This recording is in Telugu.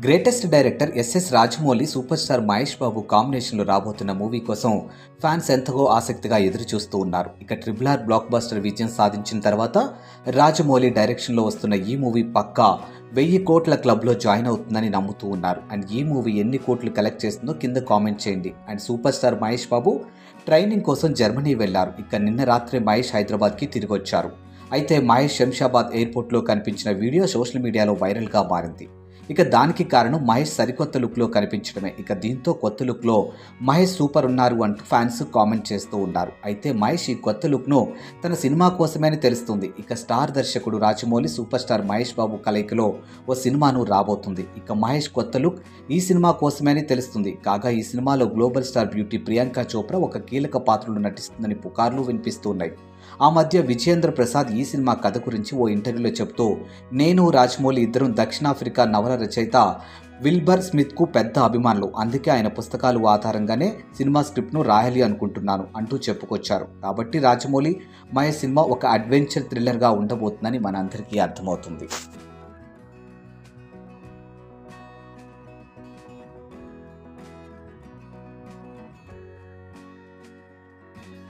Greatest director SS Rajamouli super star Mahesh Babu కాంబినేషన్లో రాబోతున్న మూవీ కోసం ఫ్యాన్స్ ఎంతగో ఆసక్తిగా ఎదురు చూస్తూ ఉన్నారు. ఇక RRR బ్లాక్ బస్టర్ విజయం సాధించిన తర్వాత రాజమౌళి డైరెక్షన్లో వస్తున్న ఈ మూవీ పక్కా 1000 కోట్ల క్లబ్లో జాయిన్ అవుతుందని నమ్ముతూ ఉన్నారు. అండ్ ఈ మూవీ ఎన్ని కోట్లు కలెక్ట్ చేస్తుందో కింద కామెంట్ చేయండి. And super star Mahesh Babu training కోసం జర్మనీ వెళ్లారు. ఇక నిన్న రాత్రి మహేష్ హైదరాబాద్కి తిరిగి వచ్చారు. అయితే మహేష్ శంషాబాద్ ఎయిర్పోర్ట్లో కనిపించిన వీడియో సోషల్ మీడియాలో వైరల్గా మారింది. ఇక దానికి కారణం మహేష్ సరికొత్త లుక్లో కనిపించడమే. ఇక దీంతో కొత్త లుక్లో మహేష్ సూపర్ ఉన్నారు అంటూ ఫ్యాన్స్ కామెంట్ చేస్తూ ఉన్నారు. అయితే మహేష్ ఈ కొత్త లుక్ను తన సినిమా కోసమే అని తెలుస్తుంది. ఇక స్టార్ దర్శకుడు రాజమౌళి సూపర్ స్టార్ మహేష్ బాబు కలయికలో ఓ సినిమాను రాబోతుంది. ఇక మహేష్ కొత్త లుక్ ఈ సినిమా కోసమే అని తెలుస్తుంది. కాగా ఈ సినిమాలో global star beauty Priyanka Chopra ఒక కీలక పాత్రలో నటిస్తుందని పుకార్లు వినిపిస్తున్నాయి. ఆ మధ్య విజయేంద్ర ప్రసాద్ ఈ సినిమా కథ గురించి ఓ ఇంటర్వ్యూలో చెబుతూ, నేను రాజమౌళి ఇద్దరం దక్షిణాఫ్రికా నవల రచయిత విల్బర్ స్మిత్కు పెద్ద అభిమానులు, అందుకే ఆయన పుస్తకాలు ఆధారంగానే సినిమా స్క్రిప్ట్ను రాయాలి అనుకుంటున్నాను అంటూ చెప్పుకొచ్చారు. కాబట్టి రాజమౌళి మహేష్ సినిమా ఒక అడ్వెంచర్ థ్రిల్లర్గా ఉండబోతుందని మనందరికీ అర్థమవుతుంది.